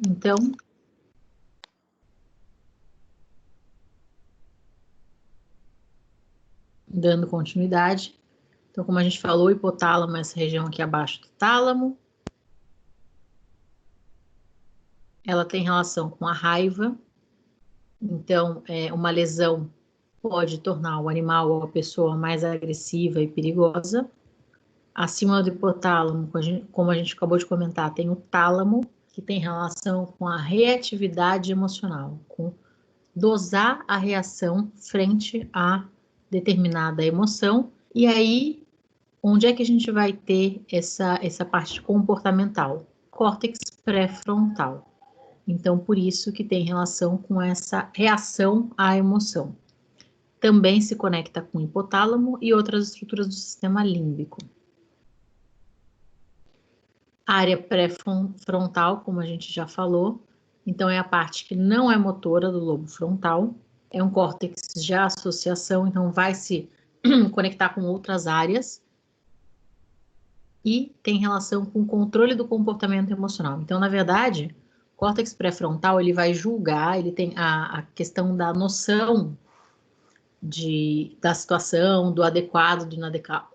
Então, dando continuidade. Então, como a gente falou, o hipotálamo é essa região aqui abaixo do tálamo. Ela tem relação com a raiva. Então, uma lesão pode tornar o animal ou a pessoa mais agressiva e perigosa. Acima do hipotálamo, como a gente acabou de comentar, tem o tálamo, que tem relação com a reatividade emocional, com dosar a reação frente a determinada emoção. E aí, onde é que a gente vai ter essa parte comportamental? Córtex pré-frontal. Então, por isso que tem relação com essa reação à emoção. Também se conecta com o hipotálamo e outras estruturas do sistema límbico. A área pré-frontal, como a gente já falou, então é a parte que não é motora do lobo frontal, é um córtex de associação, então vai se conectar com outras áreas e tem relação com o controle do comportamento emocional. Então, na verdade, o córtex pré-frontal, ele vai julgar, ele tem a questão da noção da situação, do adequado, do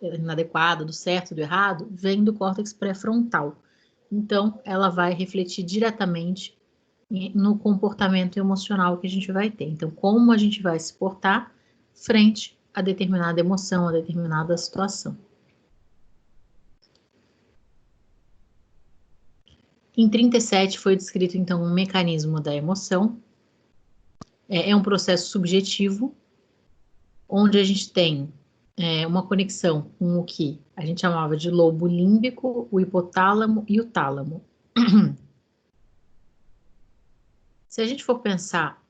inadequado, do certo, do errado, vem do córtex pré-frontal. Então, ela vai refletir diretamente no comportamento emocional que a gente vai ter. Então, como a gente vai se portar frente a determinada emoção, a determinada situação. Em 37 foi descrito, então, um mecanismo da emoção. É um processo subjetivo, onde a gente tem uma conexão com o que a gente chamava de lobo límbico, o hipotálamo e o tálamo. Se a gente for pensar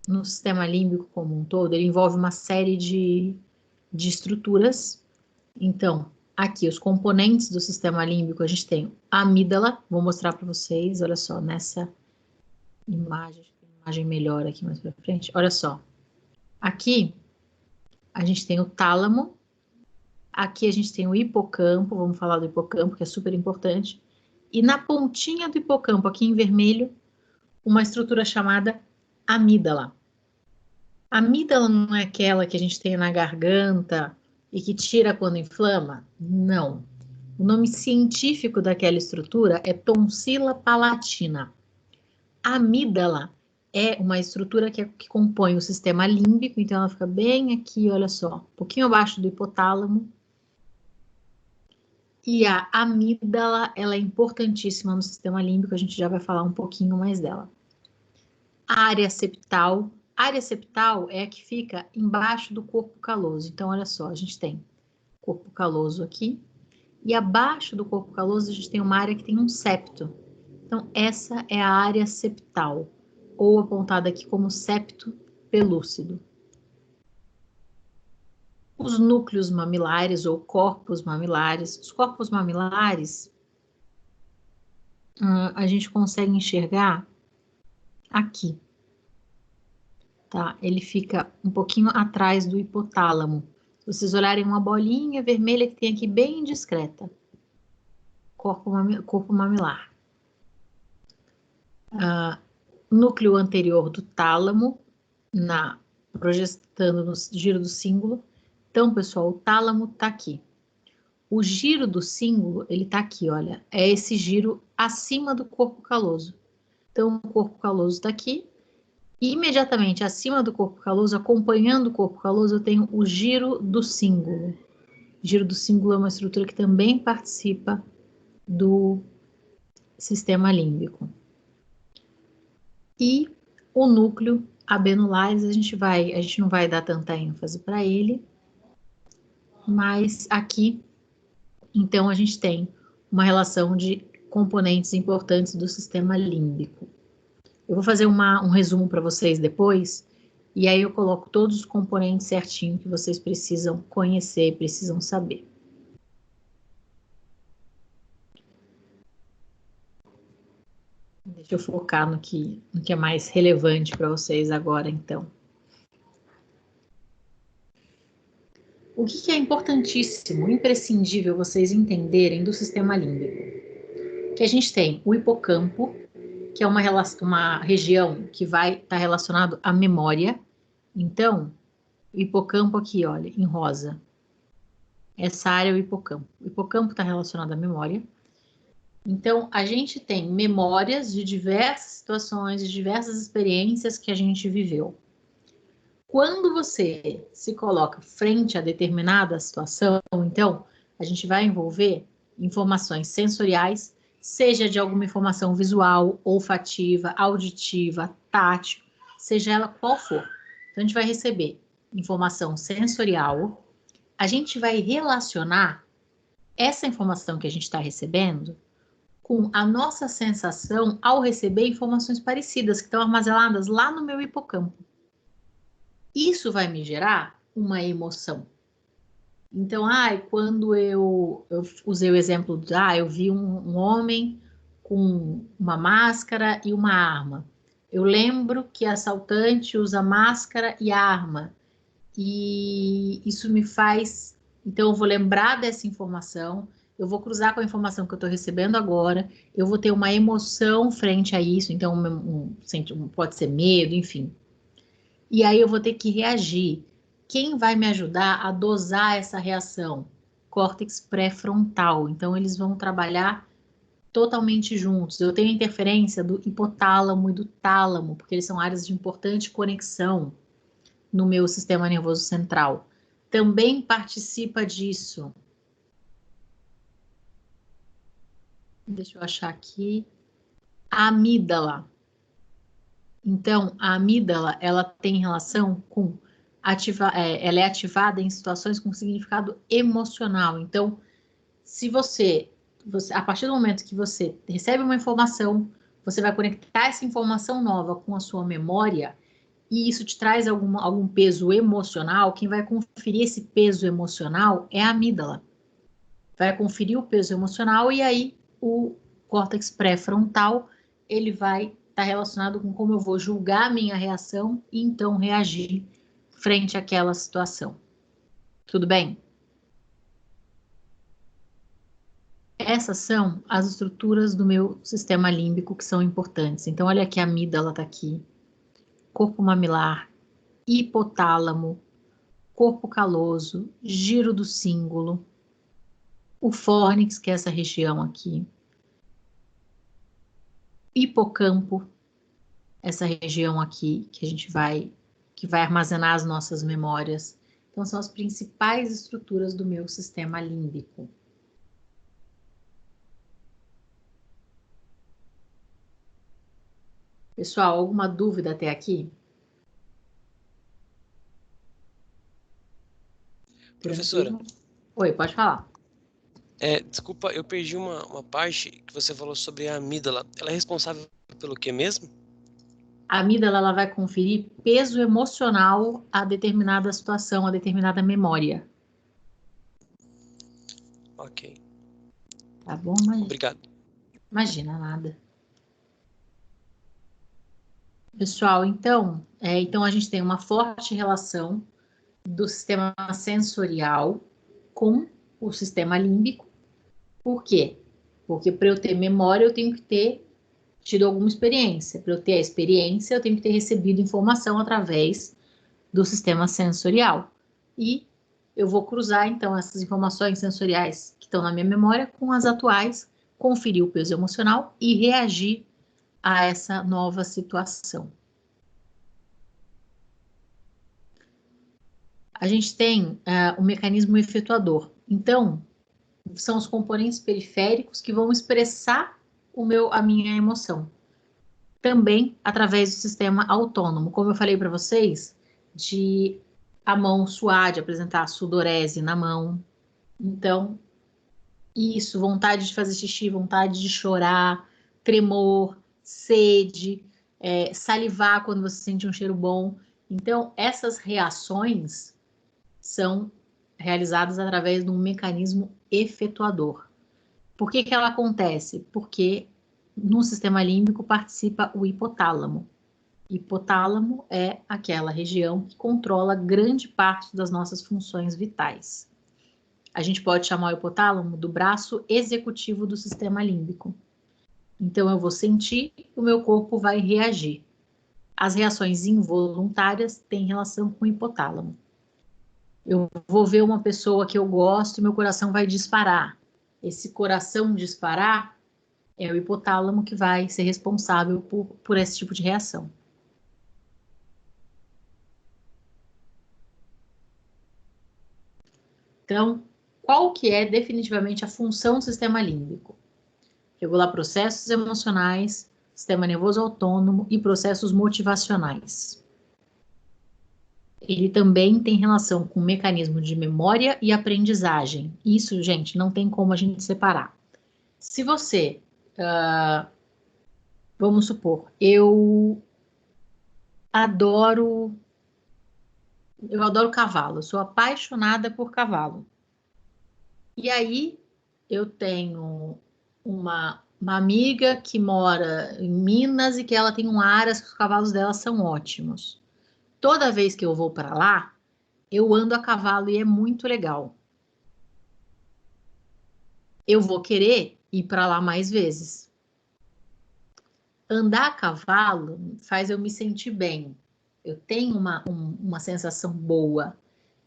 no sistema límbico como um todo, ele envolve uma série de estruturas. Então, aqui, os componentes do sistema límbico, a gente tem a amígdala, vou mostrar para vocês, olha só, nessa imagem, a imagem melhor aqui mais para frente, olha só. Aqui, a gente tem o tálamo, aqui a gente tem o hipocampo, vamos falar do hipocampo, que é super importante, e na pontinha do hipocampo, aqui em vermelho, uma estrutura chamada amígdala. A amígdala não é aquela que a gente tem na garganta e que tira quando inflama? Não. O nome científico daquela estrutura é tonsila palatina. A amígdala é uma estrutura que compõe o sistema límbico, então ela fica bem aqui, olha só, um pouquinho abaixo do hipotálamo. E a amígdala, ela é importantíssima no sistema límbico, a gente já vai falar um pouquinho mais dela. A área septal. A área septal é a que fica embaixo do corpo caloso. Então, olha só, a gente tem corpo caloso aqui, e abaixo do corpo caloso a gente tem uma área que tem um septo. Então, essa é a área septal, ou apontada aqui como septo pelúcido. Os núcleos mamilares ou corpos mamilares. Os corpos mamilares, a gente consegue enxergar aqui, tá? Ele fica um pouquinho atrás do hipotálamo. Se vocês olharem uma bolinha vermelha que tem aqui bem discreta, corpo mamilar. Núcleo anterior do tálamo, projetando no giro do símbolo. Então, pessoal, o tálamo está aqui. O giro do símbolo, ele está aqui, olha. É esse giro acima do corpo caloso. Então, o corpo caloso está aqui. E imediatamente acima do corpo caloso, acompanhando o corpo caloso, eu tenho o giro do símbolo. O giro do símbolo é uma estrutura que também participa do sistema límbico. E o núcleo abenulares, a gente não vai dar tanta ênfase para ele, mas aqui, então, a gente tem uma relação de componentes importantes do sistema límbico. Eu vou fazer um resumo para vocês depois, e aí eu coloco todos os componentes certinho que vocês precisam conhecer, precisam saber. Deixa eu focar no que é mais relevante para vocês agora, então. O que é importantíssimo, imprescindível vocês entenderem do sistema límbico? Que a gente tem o hipocampo, que é uma região que vai estar relacionado à memória. Então, o hipocampo aqui, olha, em rosa. Essa área é o hipocampo. O hipocampo está relacionado à memória. Então, a gente tem memórias de diversas situações, de diversas experiências que a gente viveu. Quando você se coloca frente a determinada situação, então, a gente vai envolver informações sensoriais, seja de alguma informação visual, olfativa, auditiva, tátil, seja ela qual for. Então, a gente vai receber informação sensorial, a gente vai relacionar essa informação que a gente está recebendo com a nossa sensação ao receber informações parecidas que estão armazenadas lá no meu hipocampo. Isso vai me gerar uma emoção. Então, quando eu usei o exemplo eu vi um homem com uma máscara e uma arma. Eu lembro que assaltante usa máscara e arma. E isso me faz... Então, eu vou lembrar dessa informação, eu vou cruzar com a informação que eu estou recebendo agora, eu vou ter uma emoção frente a isso, então pode ser medo, enfim. E aí eu vou ter que reagir. Quem vai me ajudar a dosar essa reação? Córtex pré-frontal. Então, eles vão trabalhar totalmente juntos. Eu tenho interferência do hipotálamo e do tálamo, porque eles são áreas de importante conexão no meu sistema nervoso central. Também participa disso. Deixa eu achar aqui. A amígdala. Então, a amígdala, ela tem relação com ela é ativada em situações com significado emocional. Então, se você, a partir do momento que você recebe uma informação, você vai conectar essa informação nova com a sua memória e isso te traz algum peso emocional. Quem vai conferir esse peso emocional é a amígdala. Vai conferir o peso emocional e aí o córtex pré-frontal, ele vai estar relacionado com como eu vou julgar a minha reação e então reagir frente àquela situação. Tudo bem? Essas são as estruturas do meu sistema límbico que são importantes. Então, olha aqui, a amígdala está aqui, corpo mamilar, hipotálamo, corpo caloso, giro do cíngulo, o fórnix, que é essa região aqui, hipocampo, essa região aqui que vai armazenar as nossas memórias. Então, são as principais estruturas do meu sistema límbico. Pessoal, alguma dúvida até aqui? Professora. Tranquilo? Oi, pode falar. Desculpa, eu perdi uma parte que você falou sobre a amígdala. Ela é responsável pelo que mesmo? A amígdala, ela vai conferir peso emocional a determinada situação, a determinada memória. Ok. Tá bom? Obrigado. Imagina nada. Pessoal, então a gente tem uma forte relação do sistema sensorial com o sistema límbico. Por quê? Porque para eu ter memória, eu tenho que ter tido alguma experiência. Para eu ter a experiência, eu tenho que ter recebido informação através do sistema sensorial. E eu vou cruzar, então, essas informações sensoriais que estão na minha memória com as atuais, conferir o peso emocional e reagir a essa nova situação. A gente tem o mecanismo efetuador. Então, são os componentes periféricos que vão expressar a minha emoção. Também através do sistema autônomo, como eu falei para vocês, de a mão suar, de apresentar sudorese na mão. Então, isso, vontade de fazer xixi, vontade de chorar, tremor, sede, salivar quando você sente um cheiro bom. Então, essas reações são realizadas através de um mecanismo efetuador. Por que ela acontece? Porque no sistema límbico participa o hipotálamo. Hipotálamo é aquela região que controla grande parte das nossas funções vitais. A gente pode chamar o hipotálamo do braço executivo do sistema límbico. Então, eu vou sentir, o meu corpo vai reagir. As reações involuntárias têm relação com o hipotálamo. Eu vou ver uma pessoa que eu gosto e meu coração vai disparar. Esse coração disparar é o hipotálamo que vai ser responsável por esse tipo de reação. Então, qual que é definitivamente a função do sistema límbico? Regular processos emocionais, sistema nervoso autônomo e processos motivacionais. Ele também tem relação com o mecanismo de memória e aprendizagem. Isso, gente, não tem como a gente separar. Se você, vamos supor, adoro, eu adoro cavalo, eu sou apaixonada por cavalo. E aí, eu tenho uma amiga que mora em Minas e que ela tem um Aras, que os cavalos dela são ótimos. Toda vez que eu vou para lá, eu ando a cavalo e é muito legal. Eu vou querer ir para lá mais vezes. Andar a cavalo faz eu me sentir bem. Eu tenho uma sensação boa.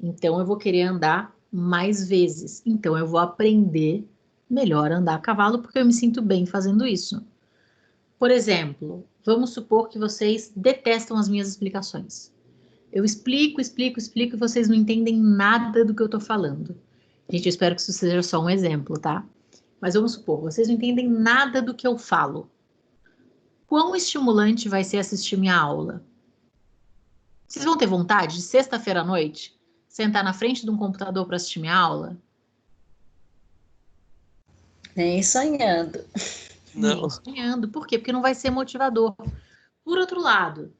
Então, eu vou querer andar mais vezes. Então, eu vou aprender melhor a andar a cavalo porque eu me sinto bem fazendo isso. Por exemplo, vamos supor que vocês detestam as minhas explicações. Eu explico e vocês não entendem nada do que eu estou falando. Gente, eu espero que isso seja só um exemplo, tá? Mas vamos supor, vocês não entendem nada do que eu falo. Quão estimulante vai ser assistir minha aula? Vocês vão ter vontade de sexta-feira à noite sentar na frente de um computador para assistir minha aula? Nem sonhando. Não. Nem sonhando. Por quê? Porque não vai ser motivador. Por outro lado,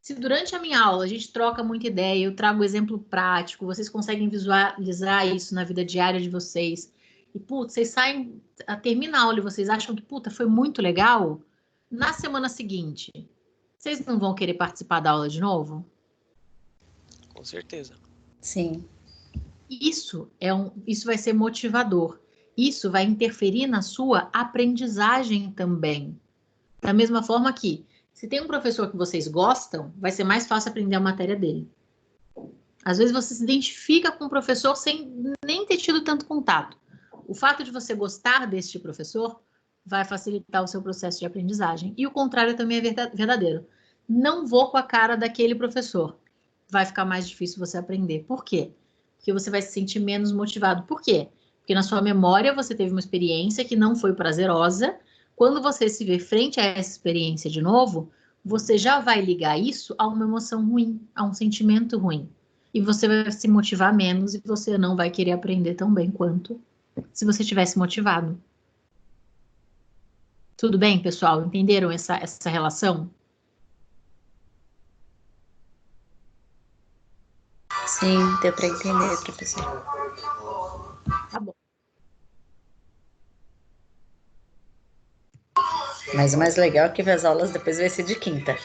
se durante a minha aula a gente troca muita ideia, eu trago exemplo prático, vocês conseguem visualizar isso na vida diária de vocês, e putz, vocês saem, termina a aula e vocês acham que, puta, foi muito legal, na semana seguinte, vocês não vão querer participar da aula de novo? Com certeza. Sim. Isso vai ser motivador. Isso vai interferir na sua aprendizagem também. Da mesma forma que, se tem um professor que vocês gostam, vai ser mais fácil aprender a matéria dele. Às vezes você se identifica com o professor sem nem ter tido tanto contato. O fato de você gostar deste professor vai facilitar o seu processo de aprendizagem. E o contrário também é verdadeiro. Não vou com a cara daquele professor. Vai ficar mais difícil você aprender. Por quê? Porque você vai se sentir menos motivado. Por quê? Porque na sua memória você teve uma experiência que não foi prazerosa. Quando você se vê frente a essa experiência de novo, você já vai ligar isso a uma emoção ruim, a um sentimento ruim. E você vai se motivar menos e você não vai querer aprender tão bem quanto se você tivesse motivado. Tudo bem, pessoal? Entenderam essa relação? Sim, deu para entender, professor. Tá bom. Mas o mais legal é que as aulas depois vai ser de quinta.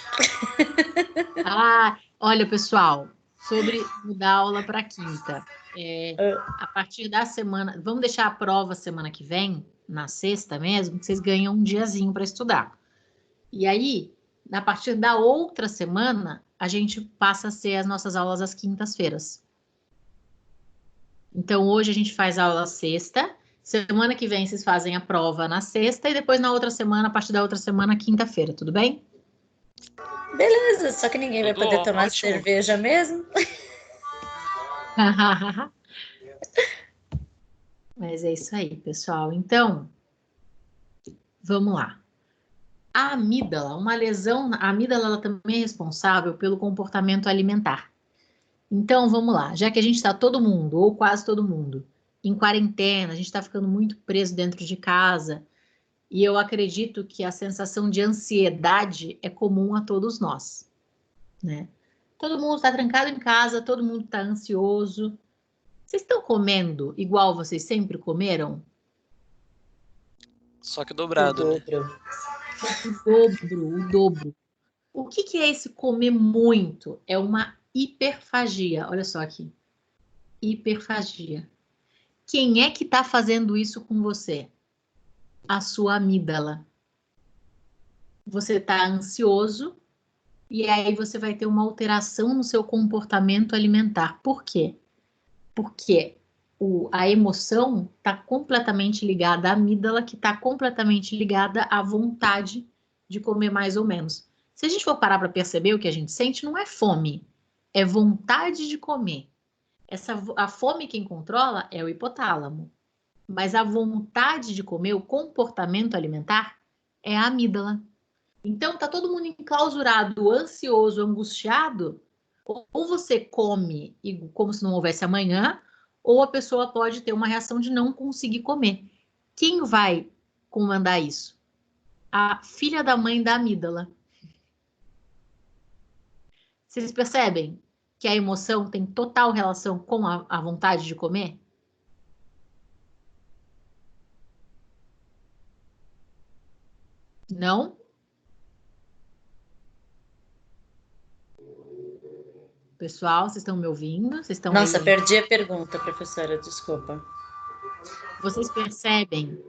Ah, olha, pessoal, sobre mudar a aula para quinta. A partir da semana, vamos deixar a prova semana que vem, na sexta mesmo, que vocês ganham um diazinho para estudar. E aí, a partir da outra semana, a gente passa a ser as nossas aulas às quintas-feiras. Então, hoje a gente faz a aula sexta, semana que vem vocês fazem a prova na sexta e depois na outra semana, a partir da outra semana, quinta-feira, tudo bem? Beleza, só que ninguém vai Tudo poder tomar ótimo. cerveja mesmo. Mas é isso aí, pessoal. Então, vamos lá. A amígdala, uma lesão, a amígdala ela também é responsável pelo comportamento alimentar. Então, vamos lá. Já que a gente está todo mundo, ou quase todo mundo, em quarentena, a gente está ficando muito preso dentro de casa, e eu acredito que a sensação de ansiedade é comum a todos nós, né? Todo mundo está trancado em casa, todo mundo está ansioso. Vocês estão comendo igual vocês sempre comeram? Só que dobrado, né? O dobro. O que é esse comer muito? É uma hiperfagia. Olha só aqui. Hiperfagia. Quem é que está fazendo isso com você? A sua amígdala. você está ansioso e aí você vai ter uma alteração no seu comportamento alimentar. Por quê? Porque a emoção está completamente ligada à amígdala, que está completamente ligada à vontade de comer mais ou menos. Se a gente for parar para perceber, o que a gente sente não é fome, é vontade de comer. A fome quem controla é o hipotálamo, mas a vontade de comer, o comportamento alimentar, é a amígdala. Então, tá todo mundo enclausurado, ansioso, angustiado, ou você come como se não houvesse amanhã, ou a pessoa pode ter uma reação de não conseguir comer. Quem vai comandar isso? A filha da mãe da amígdala. Vocês percebem que a emoção tem total relação com a vontade de comer? Não? Pessoal, vocês estão me ouvindo? Vocês estão Nossa, aí? perdi a pergunta, professora, desculpa. Vocês percebem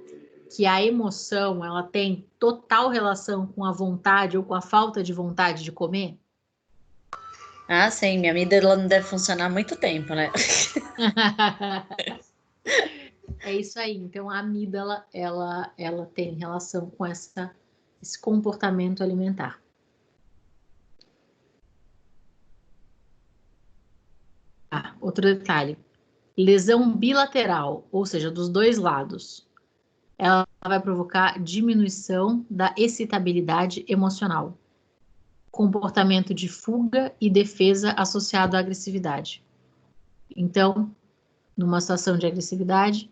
que a emoção ela tem total relação com a vontade ou com a falta de vontade de comer? Ah, sim, minha amígdala não deve funcionar há muito tempo, né? É isso aí. Então, a amígdala, ela tem relação com esse comportamento alimentar. Outro detalhe. Lesão bilateral, ou seja, dos dois lados. Ela vai provocar diminuição da excitabilidade emocional. Comportamento de fuga e defesa associado à agressividade. Então, numa situação de agressividade,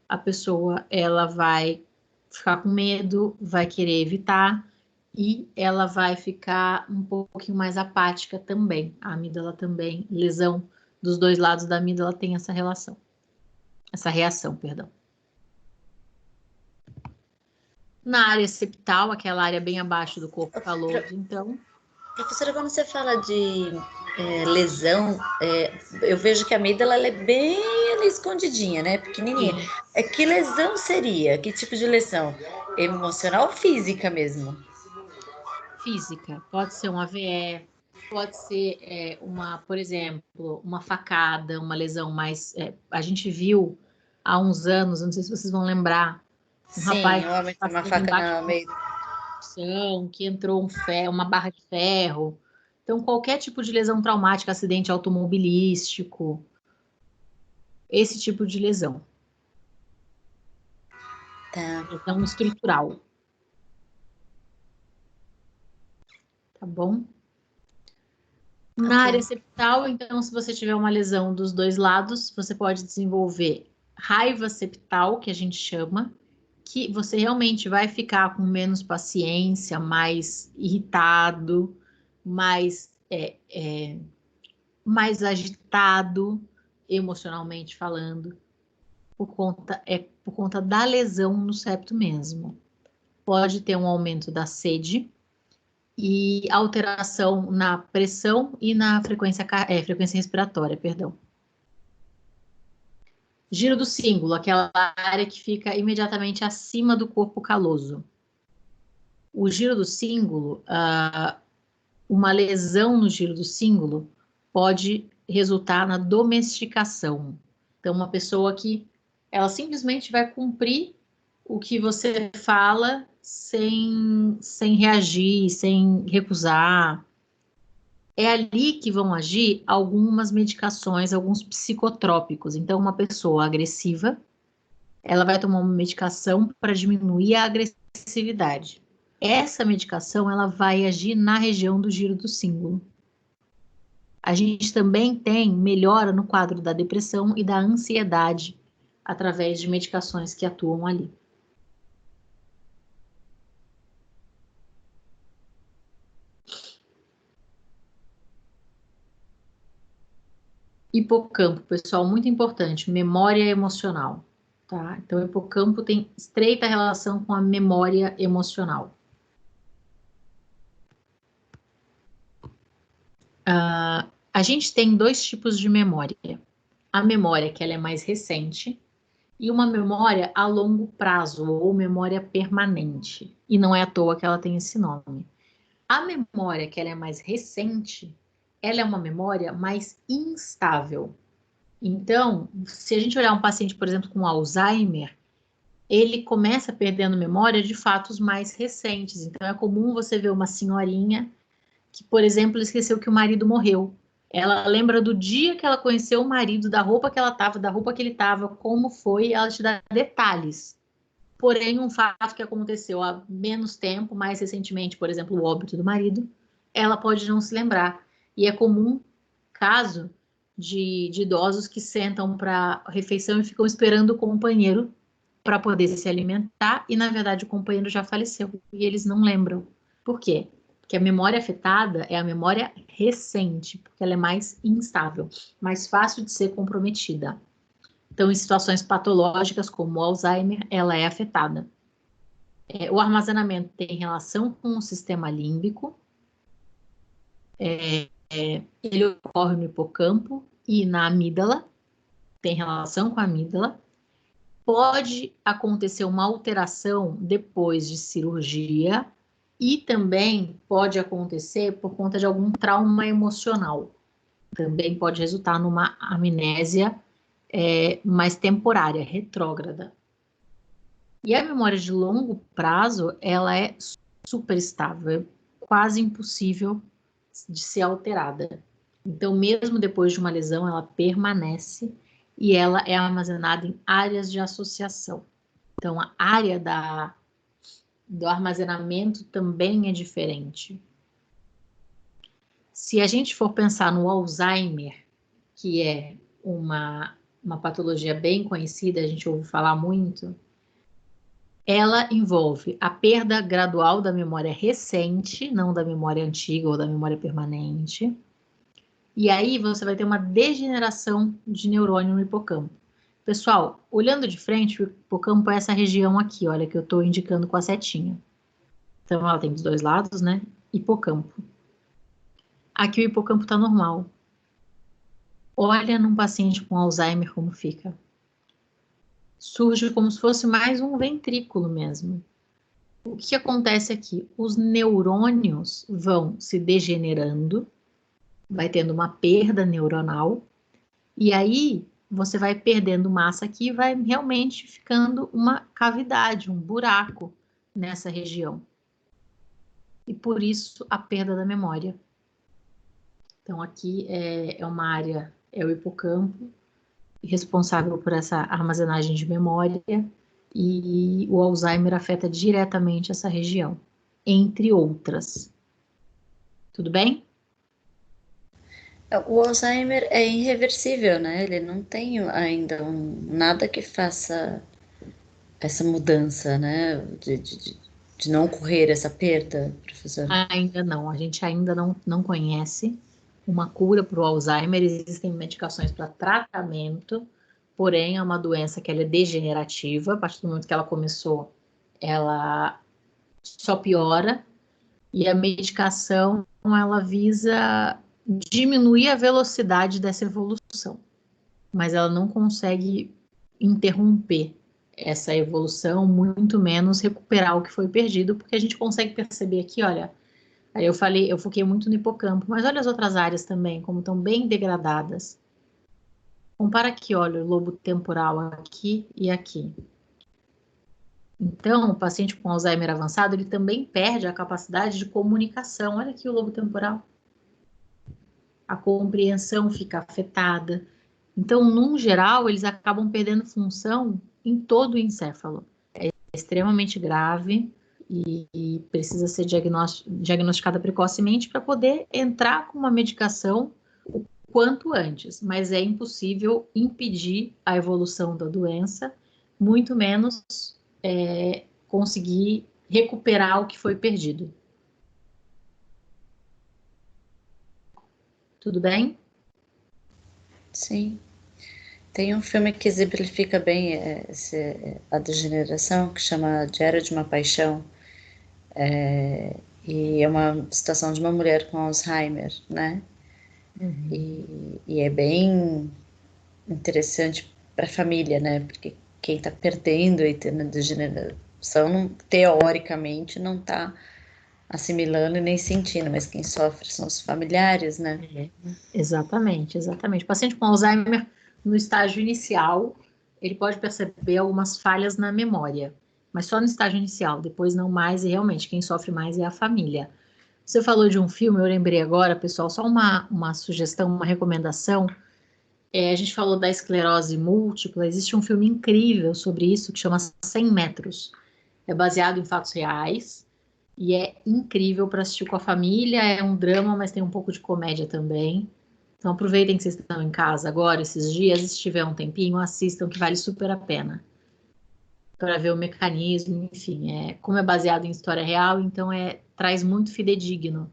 a pessoa ela vai ficar com medo, vai querer evitar e ela vai ficar um pouquinho mais apática também. A amígdala também, lesão dos dois lados da amígdala tem essa relação, essa reação, perdão. Na área septal, aquela área bem abaixo do corpo caloso, então. Professora, quando você fala de lesão, eu vejo que a amígdala ela é bem escondidinha, né? Pequenininha. Que lesão seria? Que tipo de lesão? Emocional ou física mesmo? Física. Pode ser um AVE, pode ser por exemplo, uma facada, uma lesão mais. A gente viu há uns anos, não sei se vocês vão lembrar, um rapaz Sim, o homem tem uma passando faca embaixo na meio. que entrou uma barra de ferro. Então, qualquer tipo de lesão traumática, acidente automobilístico, esse tipo de lesão. Tá. Lesão estrutural. Tá bom? Na área septal, então, se você tiver uma lesão dos dois lados, você pode desenvolver raiva septal, que a gente chama, que você realmente vai ficar com menos paciência, mais irritado, mais agitado, emocionalmente falando, por conta da lesão no septo mesmo. Pode ter um aumento da sede e alteração na pressão e na frequência respiratória, perdão. Giro do cíngulo, aquela área que fica imediatamente acima do corpo caloso. O giro do cíngulo, uma lesão no giro do cíngulo pode resultar na domesticação. Então, uma pessoa que ela simplesmente vai cumprir o que você fala sem reagir, sem recusar. É ali que vão agir algumas medicações, alguns psicotrópicos. Então, uma pessoa agressiva, ela vai tomar uma medicação para diminuir a agressividade. Essa medicação, ela vai agir na região do giro do cíngulo. A gente também tem melhora no quadro da depressão e da ansiedade através de medicações que atuam ali. Hipocampo, pessoal, muito importante, memória emocional, tá? Então, o hipocampo tem estreita relação com a memória emocional. A gente tem dois tipos de memória. A memória que ela é mais recente, e uma memória a longo prazo, ou memória permanente. E não é à toa que ela tem esse nome. A memória que ela é mais recente, ela é uma memória mais instável. Então, se a gente olhar um paciente, por exemplo, com Alzheimer, ele começa perdendo memória de fatos mais recentes. Então, é comum você ver uma senhorinha que, por exemplo, esqueceu que o marido morreu. Ela lembra do dia que ela conheceu o marido, da roupa que ela estava, da roupa que ele estava, como foi, ela te dá detalhes. Porém, um fato que aconteceu há menos tempo, mais recentemente, por exemplo, o óbito do marido, ela pode não se lembrar. E é comum caso de idosos que sentam para refeição e ficam esperando o companheiro para poder se alimentar, e na verdade o companheiro já faleceu e eles não lembram. Por quê? Porque a memória afetada é a memória recente, porque ela é mais instável, mais fácil de ser comprometida. Então, em situações patológicas como o Alzheimer, ela é afetada. O armazenamento tem relação com o sistema límbico, ele ocorre no hipocampo e na amígdala, tem relação com a amígdala. Pode acontecer uma alteração depois de cirurgia e também pode acontecer por conta de algum trauma emocional. Também pode resultar numa amnésia mais temporária, retrógrada. E a memória de longo prazo, ela é super estável, é quase impossível de ser alterada. Então, mesmo depois de uma lesão, ela permanece e ela é armazenada em áreas de associação. Então, a área do armazenamento também é diferente. Se a gente for pensar no Alzheimer, que é uma patologia bem conhecida, a gente ouve falar muito, ela envolve a perda gradual da memória recente, não da memória antiga ou da memória permanente. E aí você vai ter uma degeneração de neurônio no hipocampo. Pessoal, olhando de frente, o hipocampo é essa região aqui, olha, que eu estou indicando com a setinha. Então, ela tem dos dois lados, né? Hipocampo. Aqui o hipocampo está normal. Olha num paciente com Alzheimer como fica. Surge como se fosse mais um ventrículo mesmo. O que acontece aqui? Os neurônios vão se degenerando, vai tendo uma perda neuronal, e aí você vai perdendo massa aqui e vai realmente ficando uma cavidade, um buraco nessa região. E por isso a perda da memória. Então aqui é uma área, é o hipocampo, responsável por essa armazenagem de memória, e o Alzheimer afeta diretamente essa região, entre outras. Tudo bem? O Alzheimer é irreversível, né? Ele não tem ainda nada que faça essa mudança, né? De não ocorrer essa perda, professor. Ainda não, a gente ainda não conhece uma cura para o Alzheimer, existem medicações para tratamento, porém é uma doença que ela é degenerativa, a partir do momento que ela começou, ela só piora, e a medicação, ela visa diminuir a velocidade dessa evolução, mas ela não consegue interromper essa evolução, muito menos recuperar o que foi perdido, porque a gente consegue perceber aqui, olha, aí eu foquei muito no hipocampo, mas olha as outras áreas também, como estão bem degradadas. Compara aqui, olha, o lobo temporal aqui e aqui. Então, o paciente com Alzheimer avançado, ele também perde a capacidade de comunicação. Olha aqui o lobo temporal. A compreensão fica afetada. Então, num geral, eles acabam perdendo função em todo o encéfalo. É extremamente grave e precisa ser diagnosticada precocemente para poder entrar com uma medicação o quanto antes. Mas é impossível impedir a evolução da doença, muito menos conseguir recuperar o que foi perdido. Tudo bem? Sim. Tem um filme que exemplifica bem a degeneração, que chama Diário de uma Paixão. E é uma situação de uma mulher com Alzheimer, né? Uhum. E é bem interessante para a família, né? Porque quem está perdendo e tendo degeneração, teoricamente, não está assimilando e nem sentindo, mas quem sofre são os familiares, né? Exatamente, exatamente. O paciente com Alzheimer, no estágio inicial, ele pode perceber algumas falhas na memória, mas só no estágio inicial, depois não mais, e realmente quem sofre mais é a família. Você falou de um filme, eu lembrei agora, pessoal, só uma sugestão, uma recomendação. A gente falou da esclerose múltipla, existe um filme incrível sobre isso que chama 100 metros. É baseado em fatos reais e é incrível para assistir com a família. É um drama, mas tem um pouco de comédia também. Então aproveitem que vocês estão em casa agora, esses dias, e se tiver um tempinho, assistam, que vale super a pena. Para ver o mecanismo, enfim, como é baseado em história real, então traz muito fidedigno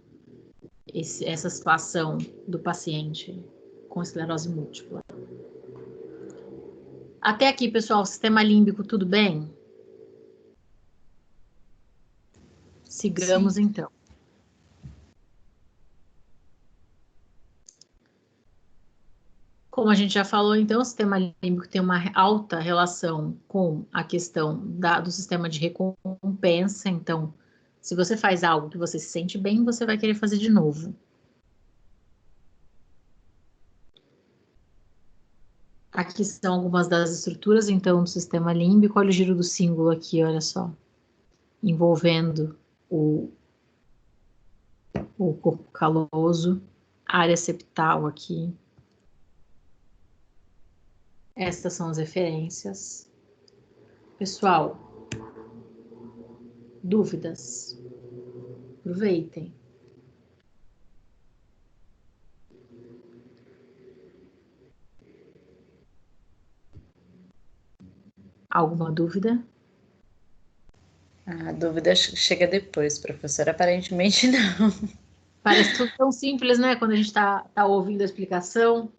essa situação do paciente com esclerose múltipla. Até aqui, pessoal, sistema límbico, tudo bem? Sigamos, Sim. então. Como a gente já falou, então, o sistema límbico tem uma alta relação com a questão do sistema de recompensa. Então, se você faz algo que você se sente bem, você vai querer fazer de novo. Aqui são algumas das estruturas, então, do sistema límbico. Olha o giro do símbolo aqui, olha só. Envolvendo o corpo caloso, área septal aqui. Estas são as referências. Pessoal, dúvidas? Aproveitem. Alguma dúvida? A dúvida chega depois, professora. Aparentemente não. Parece tudo tão simples, né? Quando a gente tá ouvindo a explicação.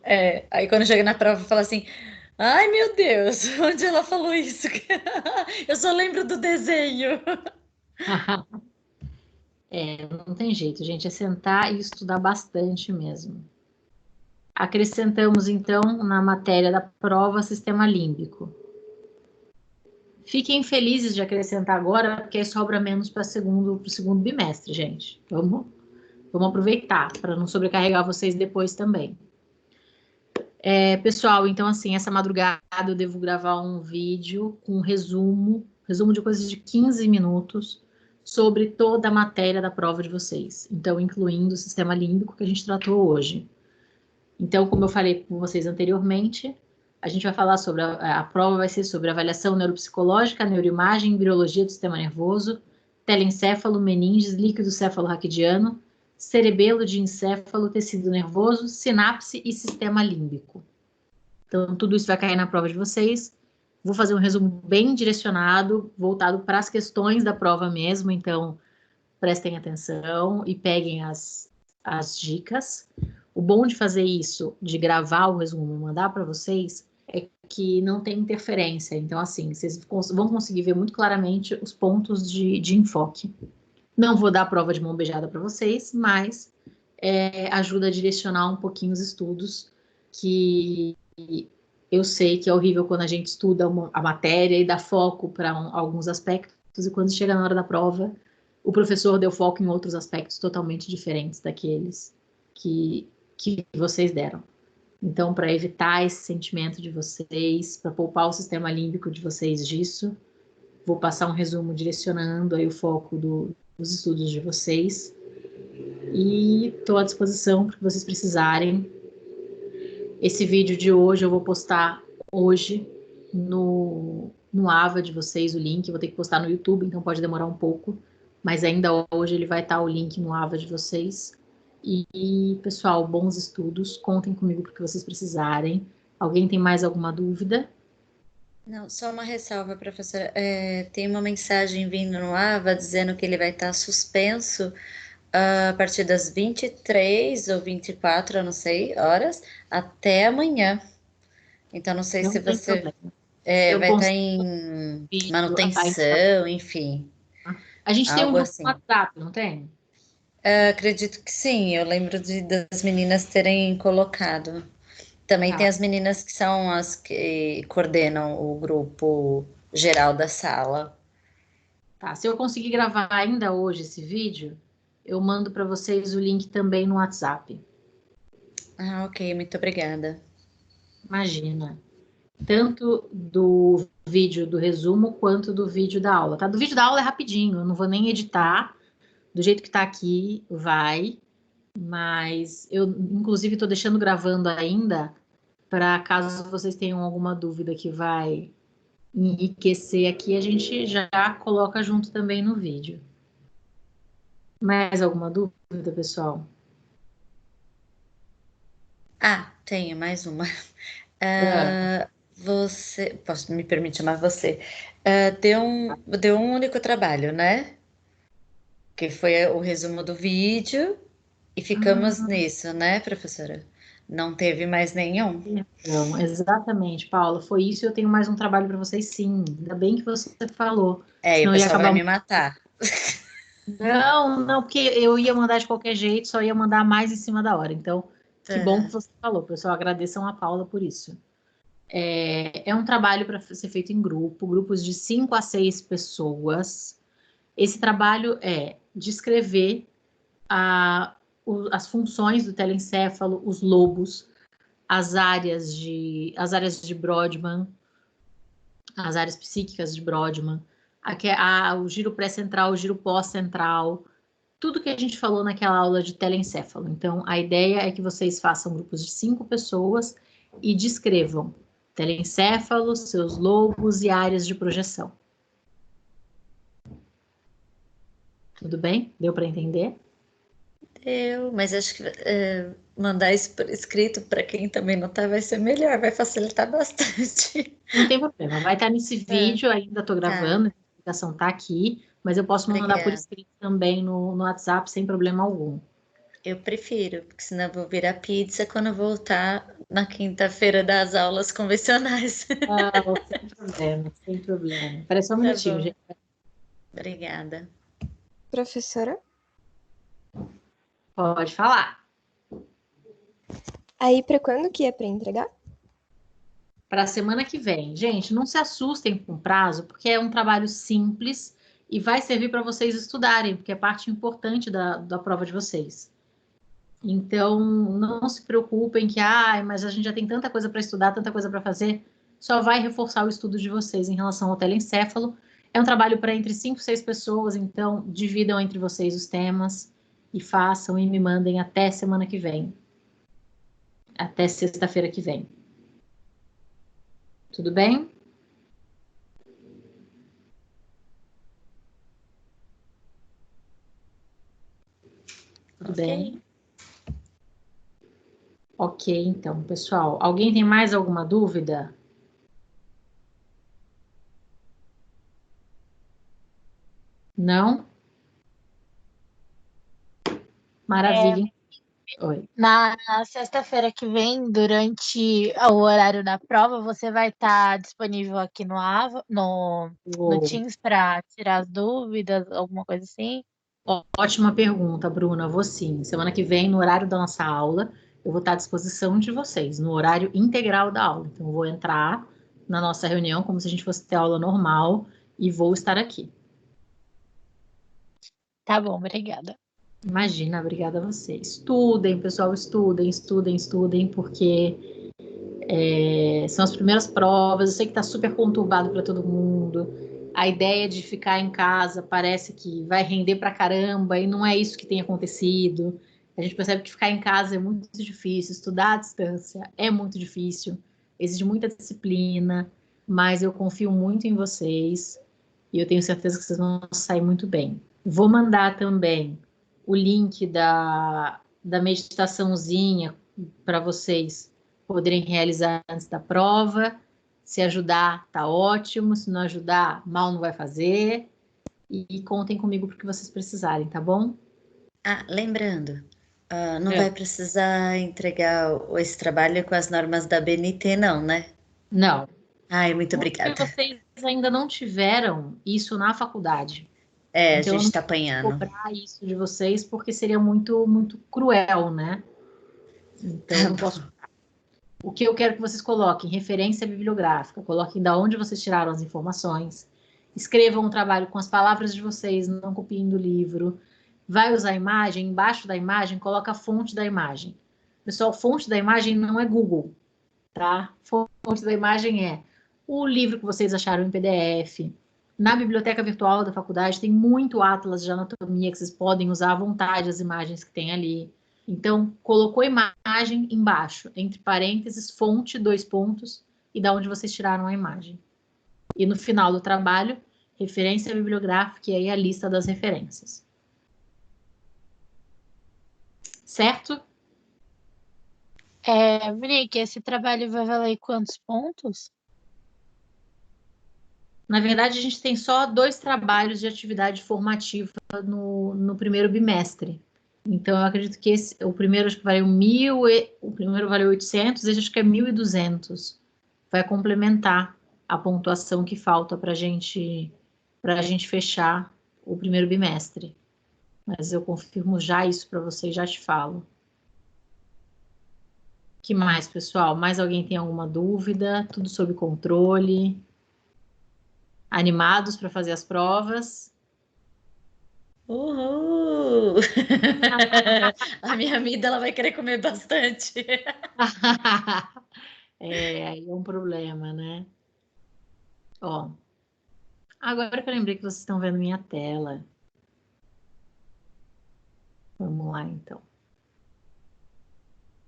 Aí quando chega na prova, fala assim: ai meu Deus, onde ela falou isso? Eu só lembro do desenho. Não tem jeito, gente. É sentar e estudar bastante mesmo. Acrescentamos, então, na matéria da prova, sistema límbico. Fiquem felizes de acrescentar agora, porque aí sobra menos para o segundo bimestre, gente. Vamos aproveitar para não sobrecarregar vocês depois também. Pessoal, então assim, essa madrugada eu devo gravar um vídeo com resumo de coisas de 15 minutos sobre toda a matéria da prova de vocês. Então, incluindo o sistema límbico que a gente tratou hoje. Então, como eu falei com vocês anteriormente, a gente vai falar sobre a prova vai ser sobre avaliação neuropsicológica, neuroimagem, embriologia do sistema nervoso, telencéfalo, meninges, líquido cefalo-raquidiano, cerebelo de encéfalo, tecido nervoso, sinapse e sistema límbico. Então, tudo isso vai cair na prova de vocês. Vou fazer um resumo bem direcionado, voltado para as questões da prova mesmo, então prestem atenção e peguem as dicas. O bom de fazer isso, de gravar o resumo e mandar para vocês, é que não tem interferência. Então, assim, vocês vão conseguir ver muito claramente os pontos de enfoque. Não vou dar a prova de mão beijada para vocês, mas ajuda a direcionar um pouquinho os estudos, que eu sei que é horrível quando a gente estuda a matéria e dá foco para alguns aspectos, e quando chega na hora da prova, o professor deu foco em outros aspectos totalmente diferentes daqueles que vocês deram. Então, para evitar esse sentimento de vocês, para poupar o sistema límbico de vocês disso, vou passar um resumo direcionando aí o foco dos estudos de vocês. E estou à disposição para que vocês precisarem. Esse vídeo de hoje eu vou postar hoje no AVA de vocês, o link. Vou ter que postar no YouTube, então pode demorar um pouco. Mas ainda hoje ele vai estar o link no AVA de vocês. E, pessoal, bons estudos. Contem comigo para o que vocês precisarem. Alguém tem mais alguma dúvida? Não, só uma ressalva, professora. Tem uma mensagem vindo no AVA dizendo que ele vai estar suspenso a partir das 23 ou 24, eu não sei, horas, até amanhã. Então, não sei Não se tem você problema. vai estar consigo em vídeo, manutenção, enfim, A gente tem um algo grupo no assim. WhatsApp, não tem? Acredito que sim, eu lembro das meninas terem colocado. Também tem Tá. as meninas que são as que coordenam o grupo geral da sala. Tá, se eu conseguir gravar ainda hoje esse vídeo, eu mando para vocês o link também no WhatsApp. Ah, ok, muito obrigada. Imagina. Tanto do vídeo do resumo quanto do vídeo da aula, tá? Do vídeo da aula é rapidinho, eu não vou nem editar, do jeito que tá aqui, vai, mas eu, inclusive, estou deixando gravando ainda, para caso vocês tenham alguma dúvida que vai enriquecer aqui, a gente já coloca junto também no vídeo. Mais alguma dúvida, pessoal? Ah, tenho mais uma. É. Você, posso me permitir chamar você? Deu um único trabalho, né? Que foi o resumo do vídeo e ficamos Ah, nisso, né, professora? Não teve mais nenhum. então, exatamente, Paula, foi isso. Eu tenho mais um trabalho para vocês, sim. Ainda bem que você falou, É, e o senão eu ia pessoal vai acabar. me matar. Não, não, porque eu ia mandar de qualquer jeito, só ia mandar mais em cima da hora. Então, que bom que Tá. você falou, pessoal. Agradeçam a Paula por isso. É um trabalho para ser feito em grupo, grupos de 5 a 6 pessoas. Esse trabalho é descrever as funções do telencéfalo, os lobos, as áreas de Brodmann, as áreas psíquicas de Brodmann, o giro pré-central, o giro pós-central, tudo que a gente falou naquela aula de telencéfalo. Então, a ideia é que vocês façam grupos de 5 pessoas e descrevam telencéfalo, seus lobos e áreas de projeção. Tudo bem? Deu para entender? Mas acho que mandar isso por escrito para quem também não tá vai ser melhor, vai facilitar bastante. Não tem problema. Vai estar nesse É, vídeo, ainda estou tá, gravando, a explicação está aqui, mas eu posso mandar por obrigada. escrito também no WhatsApp sem problema algum. Eu prefiro, porque senão eu vou virar pizza quando eu voltar na quinta-feira das aulas convencionais. Ah, sem problema, sem problema. Espera só um Tá minutinho, bom, gente. obrigada. Professora, Pode falar. aí para quando que é para entregar? Para a semana que vem. Gente, não se assustem com o prazo, porque é um trabalho simples e vai servir para vocês estudarem, porque é parte importante da prova de vocês. Então, não se preocupem que, mas a gente já tem tanta coisa para estudar, tanta coisa para fazer, só vai reforçar o estudo de vocês em relação ao telencéfalo. É um trabalho para entre 5 e 6 pessoas, então dividam entre vocês os temas e façam e me mandem até semana que vem. Até sexta-feira que vem. Tudo bem? Tudo Ok. bem? Ok, então, pessoal. Alguém tem mais alguma dúvida? Não? É, Maravilha. Oi. na sexta-feira que vem, durante o horário da prova, você vai estar disponível aqui no Uou. Teams para tirar as dúvidas, alguma coisa assim? Ótima pergunta, Bruna. Vou sim. Semana que vem, no horário da nossa aula, eu vou estar à disposição de vocês, no horário integral da aula. Então, eu vou entrar na nossa reunião como se a gente fosse ter aula normal e vou estar aqui. Tá bom, obrigada. Imagina, obrigada a você. Estudem, pessoal, estudem, estudem, estudem, porque são as primeiras provas. Eu sei que está super conturbado para todo mundo. A ideia de ficar em casa parece que vai render para caramba, e não é isso que tem acontecido. A gente percebe que ficar em casa é muito difícil, estudar à distância é muito difícil, exige muita disciplina, mas eu confio muito em vocês e eu tenho certeza que vocês vão sair muito bem. Vou mandar também o link da meditaçãozinha para vocês poderem realizar antes da prova. Se ajudar, tá ótimo. Se não ajudar, mal não vai fazer. E contem comigo porque vocês precisarem, tá bom? Lembrando, não É. vai precisar entregar esse trabalho com as normas da BNT, não, né? Não, Ai, muito porque obrigada. vocês ainda não tiveram isso na faculdade. A Então, eu gente não tá posso apanhando. cobrar isso de vocês porque seria muito, muito cruel, né? Então, eu Tá não bom. posso. O que eu quero que vocês coloquem? Referência bibliográfica. Coloquem da onde vocês tiraram as informações. Escrevam um trabalho com as palavras de vocês, não copiem do livro. Vai usar imagem, embaixo da imagem, coloca a fonte da imagem. Pessoal, fonte da imagem não é Google, tá? Fonte da imagem é o livro que vocês acharam em PDF. Na biblioteca virtual da faculdade tem muito atlas de anatomia que vocês podem usar à vontade as imagens que tem ali. Então, colocou imagem embaixo, entre parênteses, fonte, 2 pontos, e da onde vocês tiraram a imagem. E no final do trabalho, referência bibliográfica e aí a lista das referências. Certo? Monique, esse trabalho vai valer quantos pontos? Na verdade, a gente tem só 2 trabalhos de atividade formativa no primeiro bimestre. Então, eu acredito que o primeiro acho que valeu 1.000, o primeiro valeu 800, esse acho que é 1.200. Vai complementar a pontuação que falta para a gente fechar o primeiro bimestre. Mas eu confirmo já isso para vocês, já te falo. Que mais, pessoal? Mais alguém tem alguma dúvida? Tudo sob controle? Animados para fazer as provas? Uhul! A minha amígdala vai querer comer bastante. Aí é um problema, né? Ó, agora que eu lembrei que vocês estão vendo minha tela. Vamos lá, então.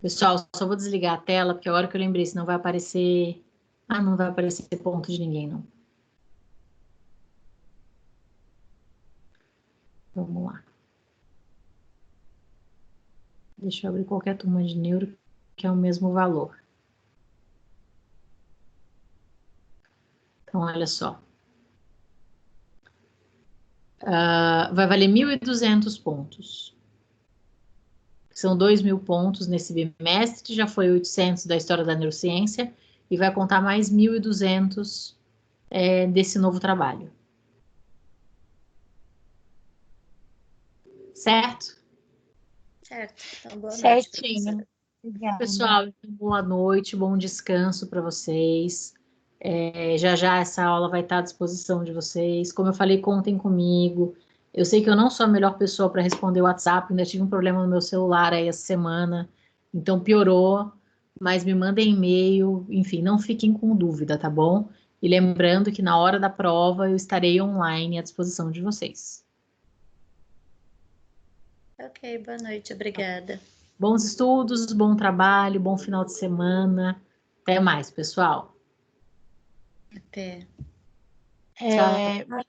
Pessoal, só vou desligar a tela, porque a hora que eu lembrei, senão vai aparecer... Ah, não vai aparecer ponto de ninguém, não. Vamos lá. Deixa eu abrir qualquer turma de neuro, que é o mesmo valor. Então, olha só. Vai valer 1.200 pontos. São 2.000 pontos nesse bimestre, já foi 800 da história da neurociência, e vai contar mais 1.200 desse novo trabalho. Certo? Certo. Então, boa noite, Certinho. professora. Obrigada. Pessoal, então, boa noite, bom descanso para vocês. Já já essa aula vai estar à disposição de vocês. Como eu falei, contem comigo. Eu sei que eu não sou a melhor pessoa para responder o WhatsApp, ainda tive um problema no meu celular aí essa semana, então piorou, mas me mandem e-mail, enfim, não fiquem com dúvida, tá bom? E lembrando que na hora da prova eu estarei online à disposição de vocês. Ok, boa noite, obrigada. Bons estudos, bom trabalho, bom final de semana. Até mais, pessoal. Até.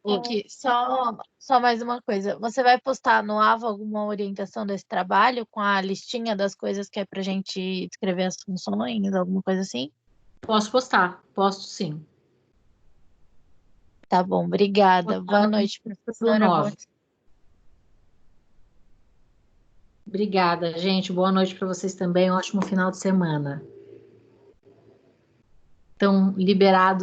Monique, só mais uma coisa. Você vai postar no AVA alguma orientação desse trabalho com a listinha das coisas que é para a gente escrever as funções, alguma coisa assim? Posso postar? Posto sim. Tá bom, obrigada. Boa noite, professora. Nove. Obrigada, gente. Boa noite para vocês também. Ótimo final de semana. Então, liberados.